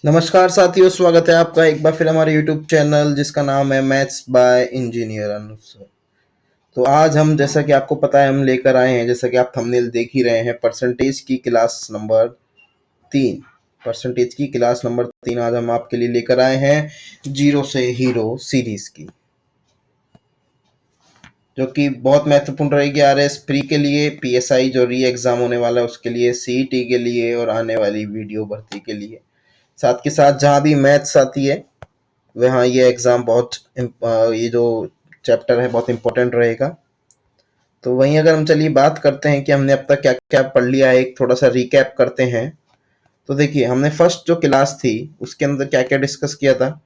नमस्कार साथियों, स्वागत है आपका एक बार फिर हमारे YouTube चैनल जिसका नाम है मैथ्स बाय इंजीनियर अनुज। तो आज हम, जैसा कि आपको पता है, हम लेकर आए हैं, जैसा कि आप थंबनेल देख ही रहे हैं, परसेंटेज की क्लास नंबर 3। परसेंटेज की क्लास नंबर 3 आज हम आपके लिए लेकर आए हैं जीरो से हीरो सीरीज की, जो कि बहुत महत्वपूर्ण रहेगी आरएस प्री के लिए, पीएसआई जो री एग्जाम होने वाला है उसके लिए, सीईटी के लिए और आने वाली वीडियो भर्ती के लिए। साथ के साथ जहाँ भी मैथ्स आती है वहाँ ये एग्ज़ाम बहुत ये जो चैप्टर है बहुत इम्पोर्टेंट रहेगा। तो वहीं अगर हम चलिए बात करते हैं कि हमने अब तक क्या क्या पढ़ लिया है, एक थोड़ा सा रिकैप करते हैं। तो देखिए, हमने फर्स्ट जो क्लास थी उसके अंदर क्या क्या डिस्कस किया था।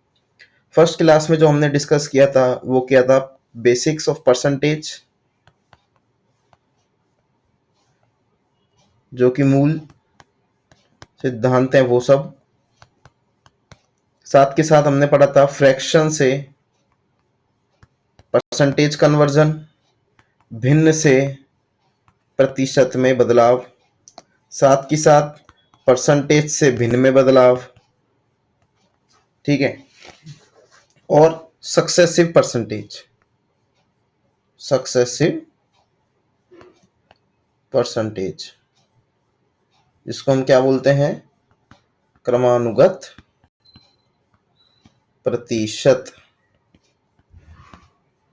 फर्स्ट क्लास में जो हमने डिस्कस किया था वो किया था बेसिक्स ऑफ परसेंटेज, जो कि मूल सिद्धांत है वो सब। साथ के साथ हमने पढ़ा था फ्रैक्शन से परसेंटेज कन्वर्जन, भिन्न से प्रतिशत में बदलाव, साथ के साथ परसेंटेज से भिन्न में बदलाव, ठीक है, और सक्सेसिव परसेंटेज जिसको हम क्या बोलते हैं, क्रमानुगत प्रतिशत।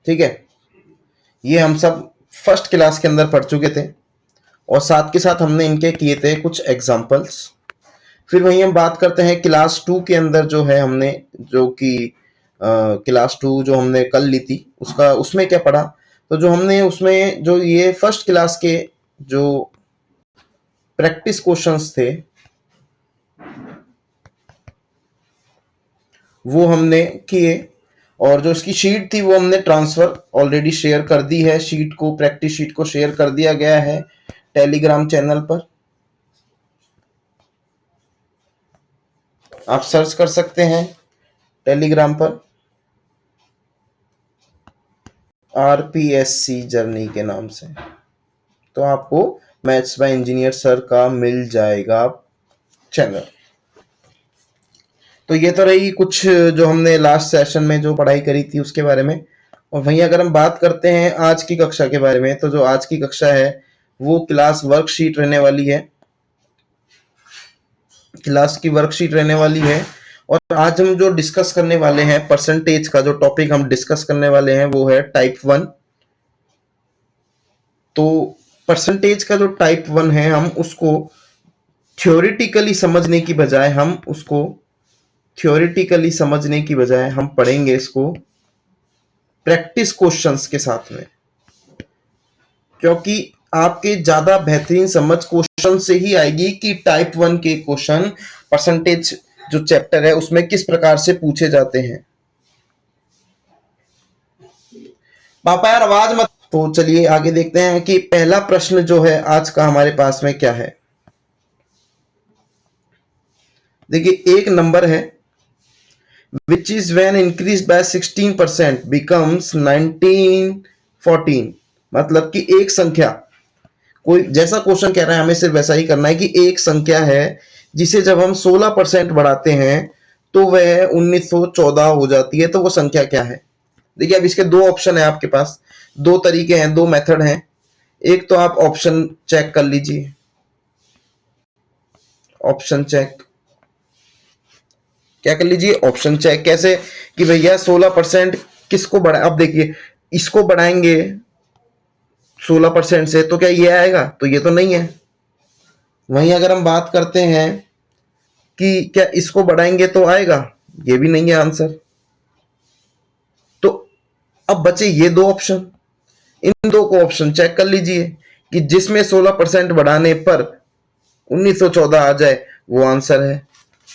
ठीक है, ये हम सब फर्स्ट क्लास के अंदर पढ़ चुके थे और साथ के साथ हमने इनके किए थे कुछ एग्जाम्पल्स। फिर वहीं हम बात करते हैं क्लास 2 के अंदर जो है हमने, जो कि क्लास 2 जो हमने कल ली थी उसका, उसमें क्या पढ़ा। तो जो हमने उसमें जो ये फर्स्ट क्लास के जो प्रैक्टिस क्वेश्चंस थे वो हमने किए, और जो इसकी शीट थी वो हमने ट्रांसफर ऑलरेडी शेयर कर दी है। शीट को, प्रैक्टिस शीट को शेयर कर दिया गया है टेलीग्राम चैनल पर, आप सर्च कर सकते हैं टेलीग्राम पर आरपीएससी जर्नी के नाम से, तो आपको मैथ्स बाय इंजीनियर सर का मिल जाएगा चैनल। तो ये तो रही कुछ जो हमने लास्ट सेशन में जो पढ़ाई करी थी उसके बारे में। और वहीं अगर हम बात करते हैं आज की कक्षा के बारे में, तो जो आज की कक्षा है वो क्लास वर्कशीट रहने वाली है, क्लास की वर्कशीट रहने वाली है। और आज हम जो डिस्कस करने वाले हैं, परसेंटेज का जो टॉपिक हम डिस्कस करने वाले हैं वो है टाइप 1। तो परसेंटेज का जो टाइप 1 है, हम उसको थ्योरेटिकली समझने की बजाय हम पढ़ेंगे इसको प्रैक्टिस क्वेश्चंस के साथ में, क्योंकि आपके ज्यादा बेहतरीन समझ क्वेश्चन से ही आएगी कि टाइप 1 के क्वेश्चन परसेंटेज जो चैप्टर है उसमें किस प्रकार से पूछे जाते हैं। पापा यार आवाज मत। तो चलिए आगे देखते हैं कि पहला प्रश्न जो है आज का हमारे पास में क्या है। देखिए, एक नंबर है which is when increased by 16% becomes 1914। मतलब कि एक संख्या, कोई जैसा क्वेश्चन कह रहा है हमें सिर्फ वैसा ही करना है कि एक संख्या है जिसे जब हम 16% बढ़ाते हैं तो वह 1914 हो जाती है। तो वो संख्या क्या है। देखिए, अब इसके दो ऑप्शन है आपके पास, दो तरीके हैं, दो मेथड हैं। एक तो आप ऑप्शन चेक कर लीजिए, ऑप्शन चेक क्या कर लीजिए, ऑप्शन चेक कैसे कि भैया 16% किसको बढ़ा। अब देखिए, इसको बढ़ाएंगे 16% से तो क्या ये आएगा, तो ये तो नहीं है। वहीं अगर हम बात करते हैं कि क्या इसको बढ़ाएंगे तो आएगा, ये भी नहीं है आंसर। तो अब बचे ये दो ऑप्शन, इन दो को ऑप्शन चेक कर लीजिए कि जिसमें 16% बढ़ाने पर 1914 आ जाए वो आंसर है।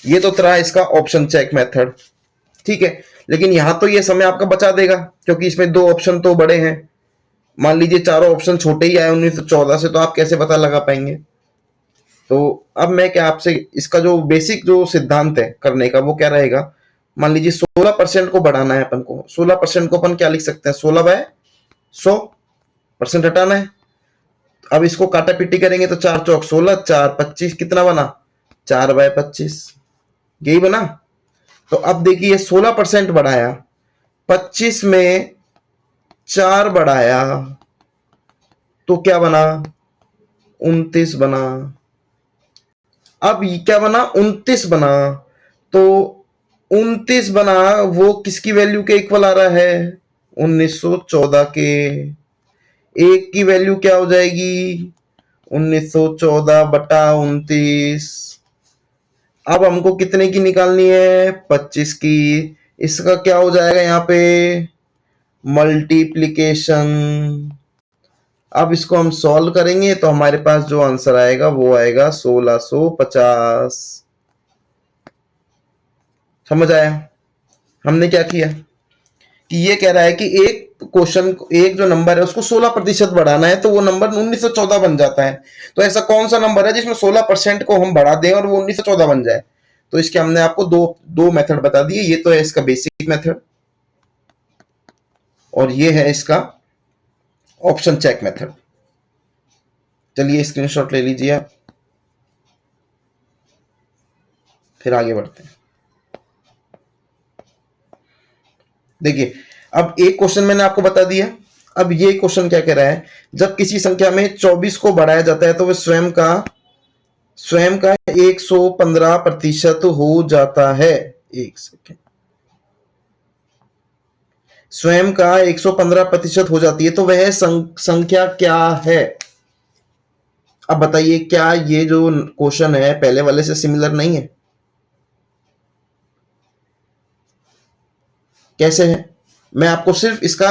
ये तो तरह इसका ऑप्शन चेक मेथड, ठीक है। लेकिन यहां तो ये समय आपका बचा देगा क्योंकि इसमें दो ऑप्शन तो बड़े हैं। मान लीजिए चारों ऑप्शन छोटे ही आए 1914 से, तो आप कैसे पता लगा पाएंगे। तो अब मैं क्या आपसे इसका जो बेसिक जो सिद्धांत है करने का वो क्या रहेगा। मान लीजिए 16% को बढ़ाना है अपन को, 16% को अपन क्या लिख सकते हैं, 16/100% हटाना है। अब इसको काटा पीटी करेंगे तो 4 चौक 16, 4 25, कितना बना 4/25। यही बना। तो अब देखिए 16% बढ़ाया, 25 में 4 बढ़ाया तो क्या बना, 29 बना। अब ये क्या बना, 29 बना। तो 29 बना, वो किसकी वैल्यू के इक्वल आ रहा है, 1914 के। एक की वैल्यू क्या हो जाएगी, 1914 बटा 29। अब हमको कितने की निकालनी है, 25 की। इसका क्या हो जाएगा यहाँ पे, मल्टीप्लीकेशन। अब इसको हम सॉल्व करेंगे तो हमारे पास जो आंसर आएगा वो आएगा 1650। समझ आया हमने क्या किया, कि ये कह रहा है कि एक क्वेश्चन, एक जो नंबर है उसको 16% बढ़ाना है, तो वो नंबर 1914 बन जाता है। तो ऐसा कौन सा नंबर है जिसमें 16% को हम बढ़ा दें और वो 1914 बन जाए। तो इसके हमने आपको दो मेथड बता दिए। ये तो है इसका बेसिक मेथड, और ये है इसका ऑप्शन चेक मेथड। चलिए स्क्रीनशॉट ले लीजिए आप, फिर आगे बढ़ते हैं। देखिए अब एक क्वेश्चन मैंने आपको बता दिया। अब ये क्वेश्चन क्या कह रहा है, जब किसी संख्या में 24 को बढ़ाया जाता है तो वह स्वयं का 115% हो जाता है। एक सेकेंड, स्वयं का 115% हो जाती है, तो वह संख्या क्या है। अब बताइए, क्या ये जो क्वेश्चन है पहले वाले से सिमिलर नहीं है। कैसे है, मैं आपको सिर्फ इसका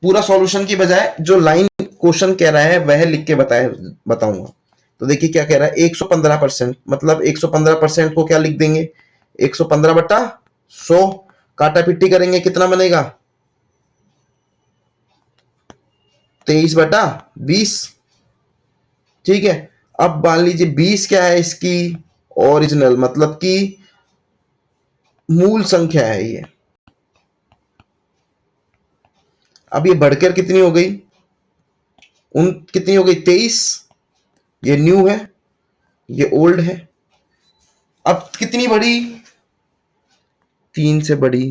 पूरा सॉल्यूशन की बजाय जो लाइन क्वेश्चन कह रहा है वह लिख के बताऊंगा। तो देखिए क्या कह रहा है, 115%, मतलब 115% को क्या लिख देंगे, 115 बटा 100, काटा पिट्टी करेंगे कितना बनेगा, 23 बटा 20। ठीक है, अब मान लीजिए 20 क्या है, इसकी ओरिजिनल, मतलब कि मूल संख्या है ये। अब ये बढ़कर कितनी हो गई, कितनी हो गई, 23। ये न्यू है, ये ओल्ड है। अब कितनी बड़ी, 3 से बड़ी।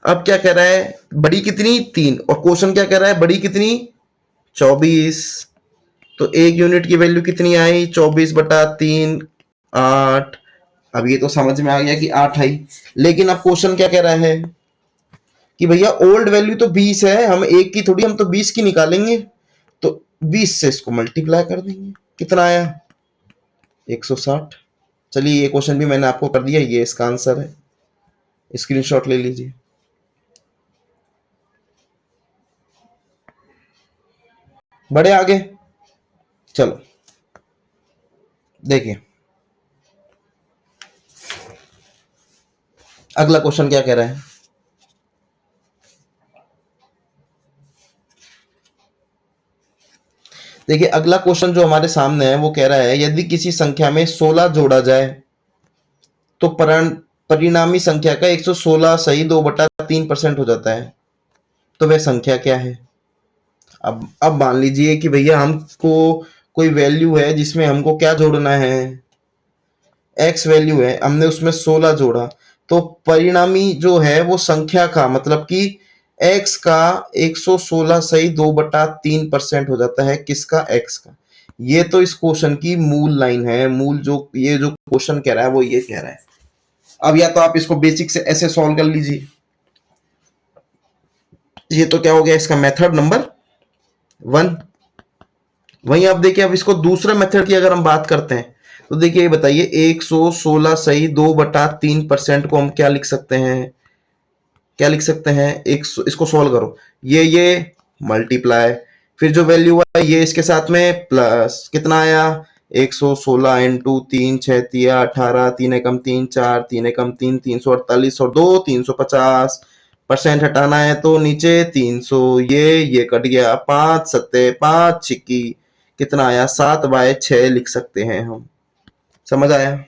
अब क्या कह रहा है, बड़ी कितनी, 3, और क्वेश्चन क्या कह रहा है, बड़ी कितनी, 24। तो एक यूनिट की वैल्यू कितनी आई, 24 बटा 3, 8। अब ये तो समझ में आ गया कि 8 आई। लेकिन अब क्वेश्चन क्या कह रहा है कि भैया ओल्ड वैल्यू तो 20 है, हम एक की थोड़ी, हम तो 20 की निकालेंगे। तो 20 से इसको मल्टीप्लाई कर देंगे, कितना आया, 160। चलिए ये क्वेश्चन भी मैंने आपको कर दिया, ये इसका आंसर है। स्क्रीनशॉट ले लीजिए। बड़े आगे, चलो देखिए अगला क्वेश्चन क्या कह रहा है। देखिए अगला क्वेश्चन जो हमारे सामने है वो कह रहा है, यदि किसी संख्या में 16 जोड़ा जाए तो परिणामी संख्या का 116 सही 2/3% हो जाता है, तो वह संख्या क्या है। अब मान लीजिए कि भैया हमको कोई वैल्यू है जिसमें हमको क्या जोड़ना है, एक्स वैल्यू है, हमने उसमें 16 जोड़ा, तो परिणामी जो है वो संख्या का, मतलब कि एक्स का 116 सही 2/3% हो जाता है, किसका, एक्स का। ये तो इस क्वेश्चन की मूल लाइन है, मूल जो ये जो क्वेश्चन कह रहा है वो ये कह रहा है। अब या तो आप इसको बेसिक से ऐसे सॉल्व कर लीजिए, ये तो क्या हो गया, इसका मेथड नंबर 1। वहीं आप देखिए, अब इसको दूसरे मेथड की अगर हम बात करते हैं तो देखिए ये बताइए, 116 सही 2/3% को हम क्या लिख सकते हैं, क्या लिख सकते हैं, इसको सॉल्व करो, ये मल्टीप्लाई, फिर जो वैल्यू है ये इसके साथ में प्लस, कितना आया, 116 इंटू 3 6 तिया 18, 3 एकम 3 4, 3 एकम 3 348 और 2 350। परसेंट हटाना है तो नीचे 300, ये कट गया, 5 सत्ते 5 छिक्की, कितना आया, 7/6 लिख सकते हैं हम। समझ आया,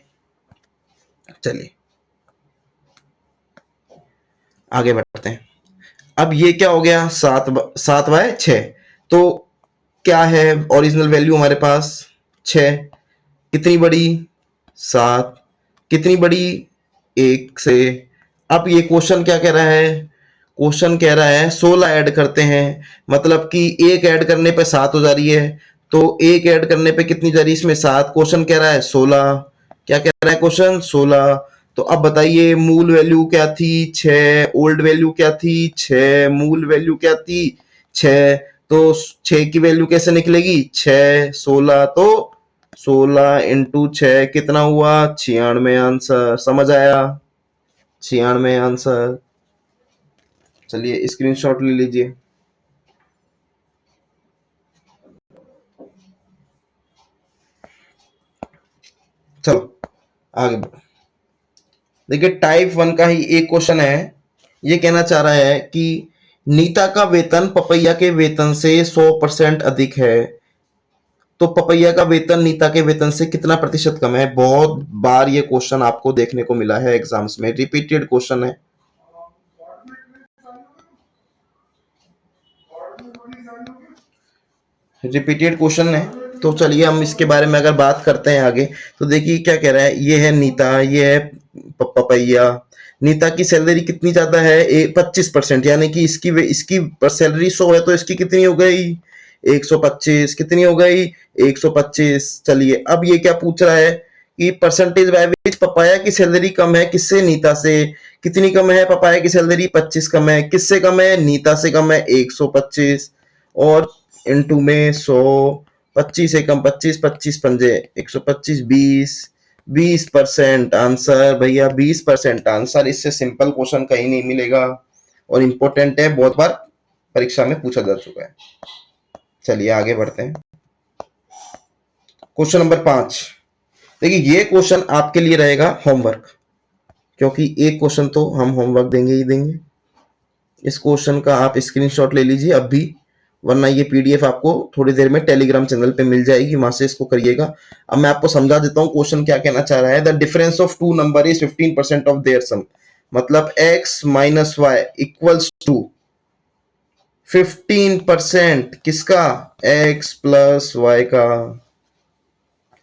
चलिए आगे बढ़ते हैं। अब ये क्या हो गया, 7/6। तो क्या है ओरिजिनल वैल्यू हमारे पास, 6, कितनी बड़ी, 7, कितनी बड़ी, 1 से। अब ये क्वेश्चन क्या कह रहा है? क्वेश्चन कह रहा है 16 ऐड करते हैं, मतलब कि एक ऐड करने पे 7 हो जा रही है, तो एक ऐड करने पे कितनी जा रही है इसमें? 7। क्वेश्चन कह रहा है 16। क्या कह रहा है क्वेश्चन? 16। तो अब बताइए मूल वैल्यू क्या थी? 6। ओल्ड वैल्यू क्या थी? 6। मूल वैल्यू क्या थी? 6। तो 6 की वैल्यू कैसे निकलेगी? 6 16, तो 16 इंटू 6 कितना हुआ? 96 आंसर। समझ आया? 96 आंसर। चलिए स्क्रीनशॉट ले लीजिए। चलो आगे बढ़ो। देखिए टाइप 1 का ही एक क्वेश्चन है। ये कहना चाह रहा है कि नीता का वेतन पपैया के वेतन से 100% अधिक है, तो पपैया का वेतन नीता के वेतन से कितना प्रतिशत कम है? बहुत बार ये क्वेश्चन आपको देखने को मिला है एग्जाम्स में, रिपीटेड क्वेश्चन है। रिपीटेड क्वेश्चन है। तो चलिए हम इसके बारे में अगर बात करते हैं आगे, तो देखिए क्या कह रहा है। ये है नीता, ये है पपैया। नीता की सैलरी कितनी ज्यादा है? 25%, यानी कि इसकी सैलरी 100 है, तो इसकी कितनी हो गई? 125। कितनी हो गई? 125। चलिए अब ये क्या पूछ रहा है कि परसेंटेज बाय विच पपाया की सैलरी कम है, किससे? नीता से। कितनी कम है पपाया की सैलरी? 25 कम है। किससे कम है? नीता से कम है 125। और इनटू में 100, 25 एकम 25, 25 पंजे 125, 20% आंसर भैया, 20% आंसर। इससे सिंपल क्वेश्चन कहीं नहीं मिलेगा और इंपॉर्टेंट है, बहुत बार परीक्षा में पूछा जा चुका है। चलिए आगे बढ़ते हैं। Question number 5। देखिए ये क्वेश्चन आपके लिए रहेगा होमवर्क, क्योंकि एक क्वेश्चन तो हम होमवर्क देंगे ही देंगे। इस क्वेश्चन का आप स्क्रीनशॉट ले लीजिए अब भी, वरना ये पीडीएफ आपको थोड़ी देर में टेलीग्राम चैनल पे मिल जाएगी, वहां से इसको करिएगा। अब मैं आपको समझा देता हूँ क्वेश्चन क्या कहना चाह रहा है। The difference of two number is 15% of their sum, मतलब x minus y equals to 15% किसका? x प्लस वाई का।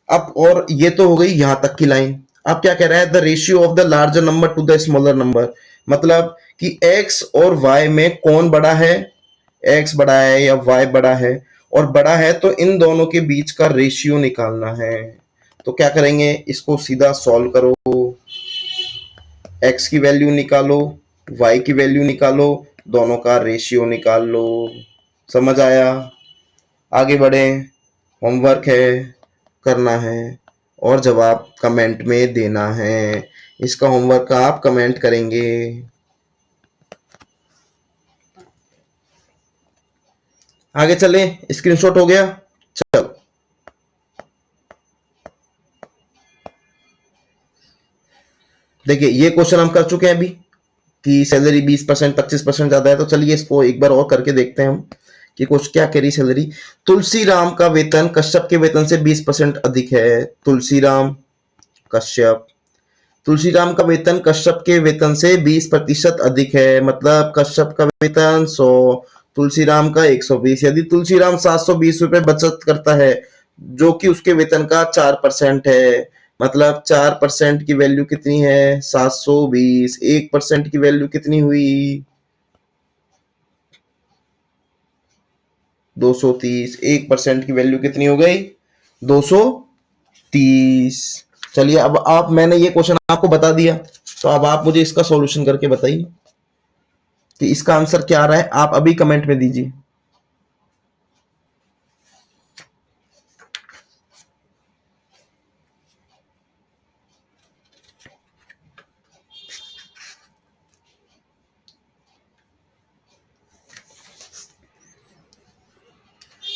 अब और ये तो हो गई यहां तक की लाइन। अब क्या कह रहा है? The ratio of the larger number two the smaller number, मतलब कि x और y में कौन बड़ा है? x बड़ा है या y बड़ा है? और बड़ा है तो इन दोनों के बीच का रेशियो निकालना है। तो क्या करेंगे? इसको सीधा सॉल्व करो, x की वैल्यू निकालो, y की वैल्यू निकालो, दोनों का रेशियो निकाल लो। समझ आया? आगे बढ़े। होमवर्क है, करना है और जवाब कमेंट में देना है। इसका होमवर्क आप कमेंट करेंगे। आगे चले, स्क्रीनशॉट हो गया। चलो देखिए ये क्वेश्चन हम कर चुके हैं अभी कि सैलरी 20% 25% ज्यादा है। तो चलिए इसको एक बार और करके देखते हैं हम कि कुछ क्या कह रही सैलरी। तुलसीराम का वेतन कश्यप के वेतन से 20% अधिक है। तुलसीराम कश्यप, तुलसीराम का वेतन कश्यप के वेतन से 20% अधिक है, मतलब कश्यप का वेतन 100, तुलसीराम का 120। यदि तुलसीराम 720 रुपए बचत करता है, जो कि उसके वेतन का 4% है, मतलब 4% की वैल्यू कितनी है? 720। 1% की वैल्यू कितनी हुई? 230। 1% की वैल्यू कितनी हो गई? 230। चलिए अब आप, मैंने ये क्वेश्चन आपको बता दिया, तो अब आप मुझे इसका सॉल्यूशन करके बताइए कि इसका आंसर क्या आ रहा है। आप अभी कमेंट में दीजिए।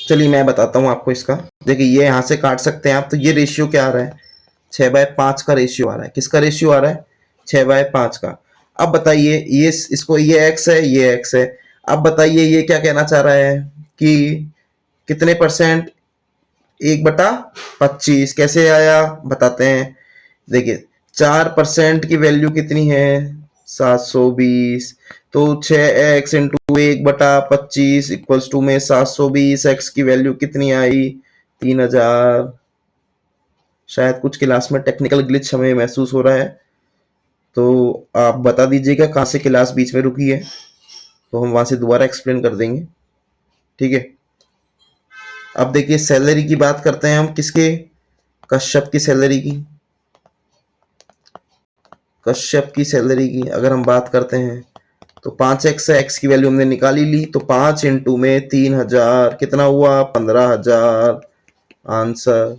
चलिए मैं बताता हूं आपको इसका। देखिए ये यहां से काट सकते हैं आप, तो ये रेशियो क्या आ रहा है? 6/5 का रेशियो आ रहा है। किसका रेशियो आ रहा है? 6/5 का। अब बताइए ये इसको, ये एक्स है, ये एक्स है। अब बताइए ये क्या कहना चाह रहा है कि कितने परसेंट? 1/25। कैसे आया बताते हैं। देखिए 4% की वैल्यू कितनी है? 720। तो 6x इंटू 1/25 इक्वल्स टू में 720। x की वैल्यू कितनी आई? 3000। शायद कुछ क्लास में टेक्निकल ग्लिच हमें महसूस हो रहा है। तो आप बता दीजिएगा कहाँ से क्लास बीच में रुकी है, तो हम वहां से दोबारा एक्सप्लेन कर देंगे। ठीक है। अब देखिए सैलरी की बात करते हैं हम, किसके, कश्यप की सैलरी की। कश्यप की सैलरी की अगर हम बात करते हैं तो 5x है, x की वैल्यू हमने निकाली ली, तो 5 इंटू में 3000 कितना हुआ, 15,000 आंसर।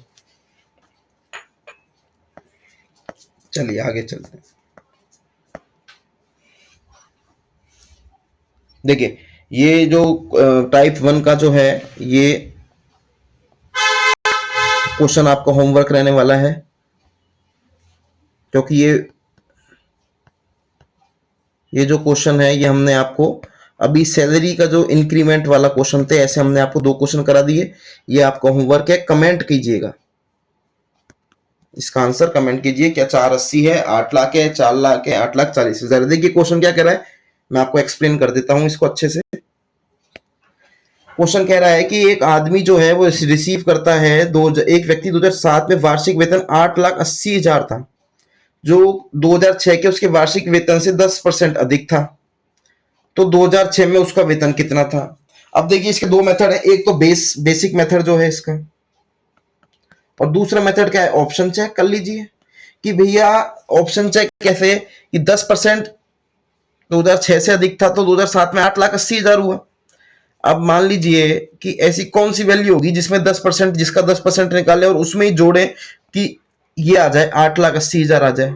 चलिए आगे चलते हैं। देखिए ये जो टाइप 1 का जो है ये क्वेश्चन आपका होमवर्क रहने वाला है, क्योंकि ये जो क्वेश्चन है ये हमने आपको अभी सैलरी का जो इंक्रीमेंट वाला क्वेश्चन थे, ऐसे हमने आपको 2 क्वेश्चन करा दिए। ये आपका होमवर्क है, कमेंट कीजिएगा, इसका आंसर कमेंट कीजिए। क्या 480 है, 8 लाख है, 4 लाख है, 8,40,000। देखिए क्वेश्चन क्या कह रहा है, मैं आपको एक्सप्लेन कर देता हूं इसको अच्छे से। क्वेश्चन कह रहा है कि एक आदमी जो है वो रिसीव करता है एक व्यक्ति 2007 में वार्षिक वेतन 8,80,000 था, जो 2006 के उसके वार्षिक वेतन से 10% अधिक था। तो 2006 में उसका वेतन कितना था। अब देखिए इसके 2 मेथड है, एक तो बेसिक मेथड जो है इसका, और दूसरा मेथड क्या है, ऑप्शन चेक कर लीजिए। कि भैया ऑप्शन चेक कैसे, कि 10% 2006 से अधिक था तो 2007 में 8,80,000 हुआ। अब मान लीजिए कि ऐसी कौन सी वैल्यू होगी जिसमें 10%, जिसका 10% निकाले और उसमें ही जोड़े कि ये आ जाए 8,80,000 आ जाए।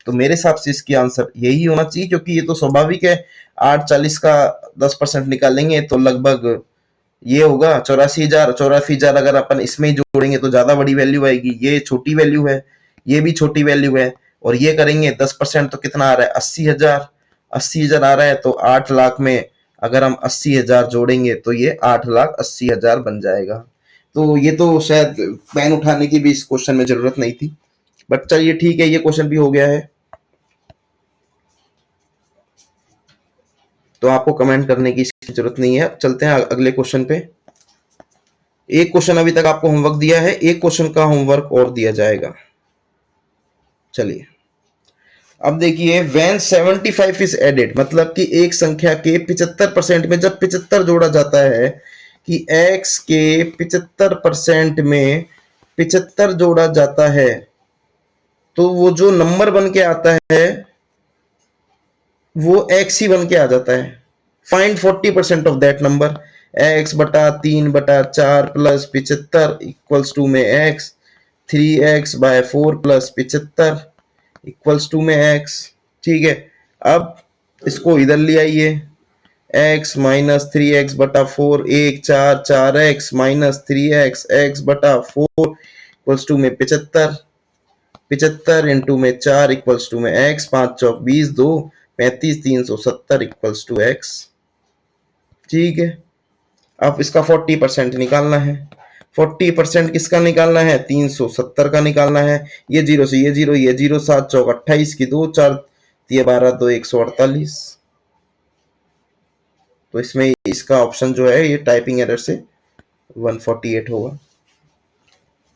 तो मेरे हिसाब से इसकी आंसर यही होना चाहिए, क्योंकि ये तो स्वाभाविक है। 840 का 10% निकालेंगे तो लगभग ये होगा 84,000। 84,000 अगर अपन इसमें ही जोड़ेंगे तो ज्यादा बड़ी वैल्यू आएगी। ये छोटी वैल्यू है, ये भी छोटी वैल्यू है, और ये करेंगे 10% तो कितना आ रहा है, 80,000। 80,000 आ रहा है, तो 8 लाख में अगर हम 80,000 जोड़ेंगे तो ये 8,80,000 बन जाएगा। तो ये तो शायद पेन उठाने की भी इस क्वेश्चन में जरूरत नहीं थी, बट चलिए ठीक है, ये क्वेश्चन भी हो गया है। तो आपको कमेंट करने की इसकी जरूरत नहीं है। चलते हैं अगले क्वेश्चन पे। एक क्वेश्चन अभी तक आपको होमवर्क दिया है, एक क्वेश्चन का होमवर्क और दिया जाएगा। चलिए अब देखिए, when 75 is added, मतलब कि एक संख्या के 75% में जब 75 जोड़ा जाता है, कि x के 75% में 75 जोड़ा जाता है, तो वो जो नंबर बन के आता है वो x ही बन के आ जाता है। Find 40% of that number. x बटा 3/4 प्लस 75 इक्वल्स टू में x, 3x/4 plus 75 equals to में x। ठीक है, अब इसको इधर ले आइए। x minus 3x/4, 1 4x minus 3x x/4 equals to में 75। 75 इंटू में 4 इक्वल्स टू में x, 5 चौक 20, 2 35, 370 इक्वल्स टू x। ठीक है, अब इसका 40% निकालना है। 40% किसका निकालना है, 370 का निकालना है। ये जीरो से ये जीरो, ये जीरो, 7 चौक 28 की 2, 4 ये 12, 2 148। तो इसमें इसका ऑप्शन जो है ये टाइपिंग एरर से 148 होगा।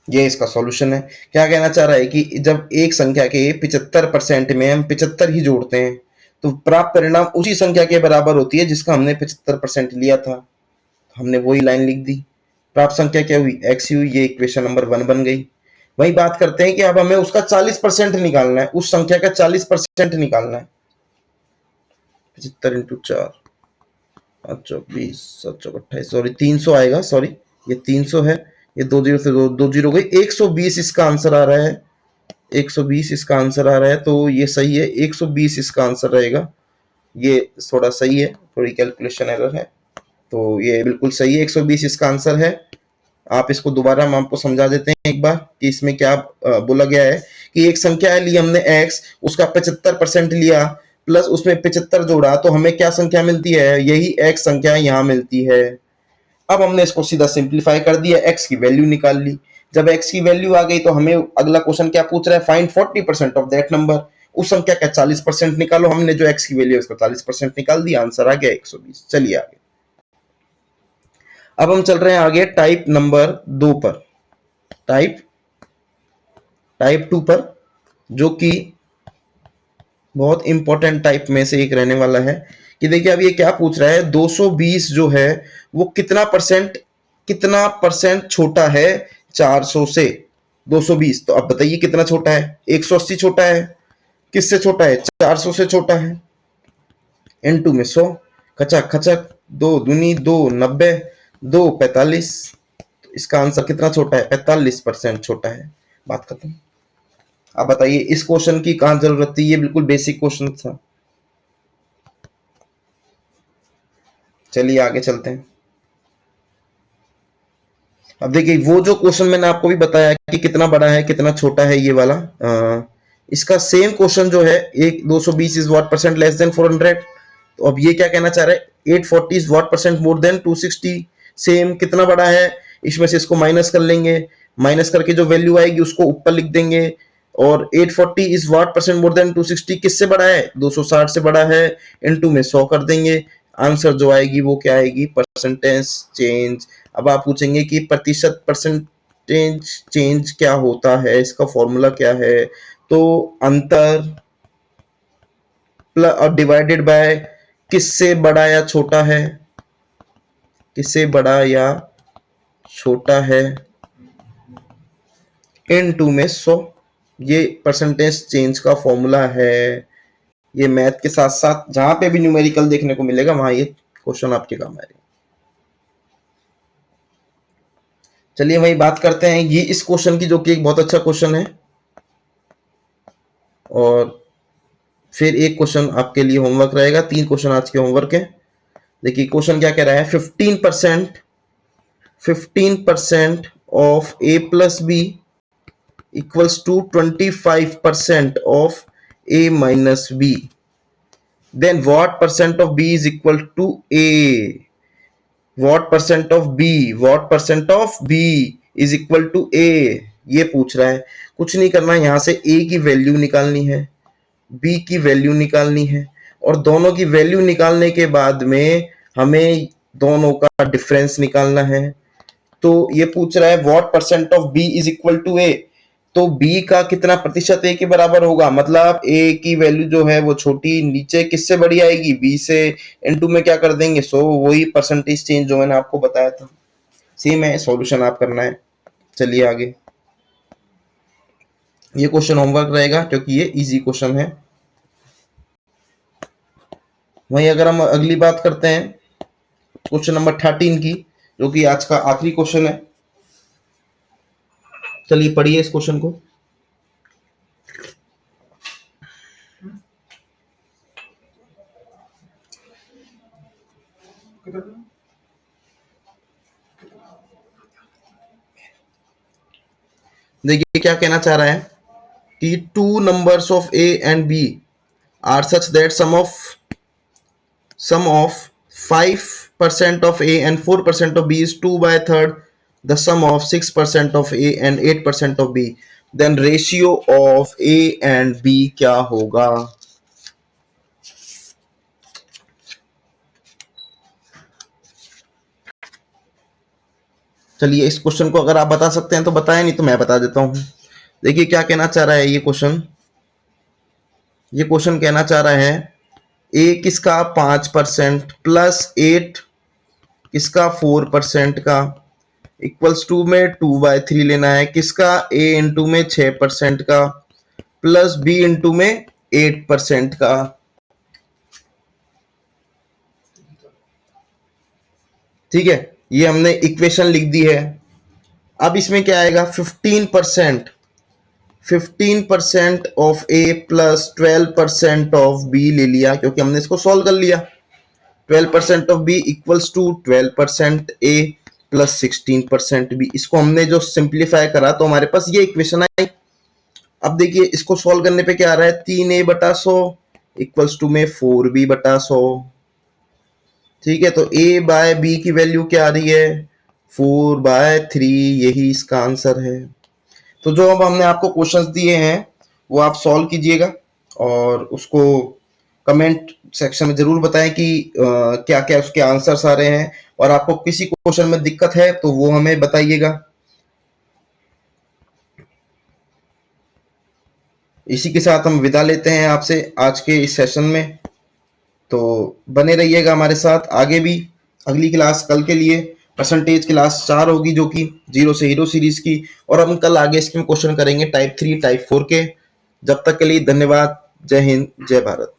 ये इसका सॉल्यूशन है। क्या कहना चाह रहा है कि जब एक संख्या के 75% में हम 75 ही जोड़ते हैं तो प्राप्त परिणाम उसी संख्या के बराबर होती है जिसका हमने 75% लिया था। हमने वही लाइन लिख दी। प्राप्त संख्या क्या हुई, x हुई। ये इक्वेशन नंबर 1 बन गई। वही बात करते हैं कि अब हमें उसका 40% निकालना है, उस संख्या का 40% निकालना है। 75 इंटू 4, 5 चौक 20, 7 चौक 28, सॉरी 300 आएगा, सॉरी ये 300 है। ये 2 जीरो से 2 जीरो गई, 120 इसका आंसर आ रहा है। 120 इसका आंसर आ रहा है, तो ये सही है। 120 इसका आंसर रहेगा। ये थोड़ा सही है, थोड़ी कैलकुलेशन एरर है, तो ये बिल्कुल सही है। 120 इसका आंसर है। आप इसको दोबारा हम आपको समझा देते हैं एक बार कि इसमें क्या बोला गया है। कि एक संख्या ली हमने x, उसका 75% लिया, प्लस उसमें 75 जोड़ा, तो हमें क्या संख्या मिलती है, यही x संख्या यहाँ मिलती है। अब हमने इसको सीधा सिंप्लीफाई कर दिया, x की वैल्यू निकाल ली। जब x की वैल्यू आ गई तो हमें अगला क्वेश्चन क्या पूछ रहा है, फाइंड 40% ऑफ दैट नंबर। उस संख्या का 40% निकालो। हमने जो x की वैल्यू है उसका 40% निकाल दिया, आंसर आ गया 120। चलिए आगे। अब हम चल रहे हैं आगे टाइप नंबर 2 पर, टाइप 2 पर, जो कि बहुत इंपॉर्टेंट टाइप में से एक रहने वाला है कि देखिए अब ये क्या पूछ रहा है, 220 जो है वो कितना परसेंट छोटा है 400 से। 220 तो अब बताइए कितना छोटा है, 180 छोटा है, किससे छोटा है, 400 से छोटा है। N2 में 100, खचक खचक, दो दूनी दो, 90, दो 45, तो इसका आंसर कितना छोटा है, 45% छोटा है। बात खत्म। आप बताइए इस क्वेश्चन की कहां जरूरत थी, ये बिल्कुल बेसिक क्वेश्चन था। चलिए आगे चलते हैं। अब देखिए वो जो क्वेश्चन मैंने आपको भी बताया कि कितना बड़ा है कितना छोटा है, ये वाला इसका सेम क्वेश्चन जो है, एक 220 is what percent less than 400। तो अब ये क्या कहना चाह रहा है, 840 is what percent more than 260। Same कितना बड़ा है, इसमें से इसको माइनस कर लेंगे, माइनस करके जो वैल्यू आएगी उसको ऊपर लिख देंगे। और 840 is what percent more than 260 किससे बड़ा है, 260 से बड़ा है, इनटू में 100 कर देंगे। आंसर जो आएगी वो क्या आएगी, परसेंटेज चेंज। अब आप पूछेंगे कि प्रतिशत परसेंटेज चेंज क्या होता है, इसका फॉर्मूला क्या है, तो अंतर प्लस और डिवाइडेड बाय किससे बड़ा या छोटा है, किससे बड़ा या छोटा है, इन टू में 100। ये परसेंटेज चेंज का फॉर्मूला है। ये मैथ के साथ साथ जहां पे भी न्यूमेरिकल देखने को मिलेगा वहां ये क्वेश्चन आपके काम आएगा। चलिए वही बात करते हैं ये इस क्वेश्चन की, जो कि एक बहुत अच्छा क्वेश्चन है। और फिर एक क्वेश्चन आपके लिए होमवर्क रहेगा, 3 क्वेश्चन आज के होमवर्क है। देखिए क्वेश्चन क्या कह रहा है, 15% of A plus B equals to 25% of A minus B, then what percent of B is equal to A. What percent of B is equal to A, ये पूछ रहा है। कुछ नहीं करना है, यहां से ए की वैल्यू निकालनी है, बी की वैल्यू निकालनी है, और दोनों की वैल्यू निकालने के बाद में हमें दोनों का डिफरेंस निकालना है। तो ये पूछ रहा है what percent of B is equal to A, तो बी का कितना प्रतिशत ए के बराबर होगा, मतलब ए की वैल्यू जो है वो छोटी नीचे किससे बड़ी आएगी, बी से। इनटू में क्या कर देंगे 100, वही परसेंटेज चेंज जो मैंने आपको बताया था। सेम है, सॉल्यूशन आप करना है। चलिए आगे, ये क्वेश्चन होमवर्क रहेगा क्योंकि ये इजी क्वेश्चन है। वहीं अगर हम अगली बात करते हैं क्वेश्चन नंबर 13 की, जो कि आज का आखिरी क्वेश्चन है। चलिए पढ़िए इस क्वेश्चन को। देखिए क्या कहना चाह रहा है कि two numbers of A and B are such that sum of 5% of a and 4% of b is 2/3 the sum of 6% of a and 8% of b, then ratio of a and b क्या होगा। चलिए इस question को अगर आप बता सकते हैं तो बताएं, नहीं तो मैं बता देता हूं। देखिए क्या कहना चाह रहा है ये क्वेश्चन कहना चाह रहा है ए किसका 5% प्लस 8 किसका 4% का इक्वल्स टू में 2/3 लेना है, किसका ए इंटू में 6% का प्लस बी इंटू में 8% का। ठीक है, ये हमने इक्वेशन लिख दी है। अब इसमें क्या आएगा, 15% of A plus 12% of B ले लिया, क्योंकि हमने इसको सॉल्व कर लिया। 12% of B equals to 12% A plus 16% B. इसको हमने जो सिंप्लीफाई करा तो हमारे पास ये इक्वेशन आई। अब देखिए इसको सॉल्व करने पे क्या आ रहा है, 3a/100 इक्वल्स टू में 4b/100। ठीक है, तो a बाय बी की वैल्यू क्या आ रही है, 4/3, यही इसका आंसर है। तो जो अब हमने आपको क्वेश्चंस दिए हैं वो आप सॉल्व कीजिएगा और उसको कमेंट सेक्शन में जरूर बताएं कि क्या क्या उसके आंसर्स आ रहे हैं, और आपको किसी क्वेश्चन में दिक्कत है तो वो हमें बताइएगा। इसी के साथ हम विदा लेते हैं आपसे आज के इस सेशन में। तो बने रहिएगा हमारे साथ आगे भी। अगली क्लास कल के लिए परसेंटेज क्लास 4 होगी, जो कि 0 से हीरो सीरीज की, और हम कल आगे इसके क्वेश्चन करेंगे टाइप 3 टाइप 4 के। जब तक के लिए धन्यवाद। जय हिंद, जय भारत।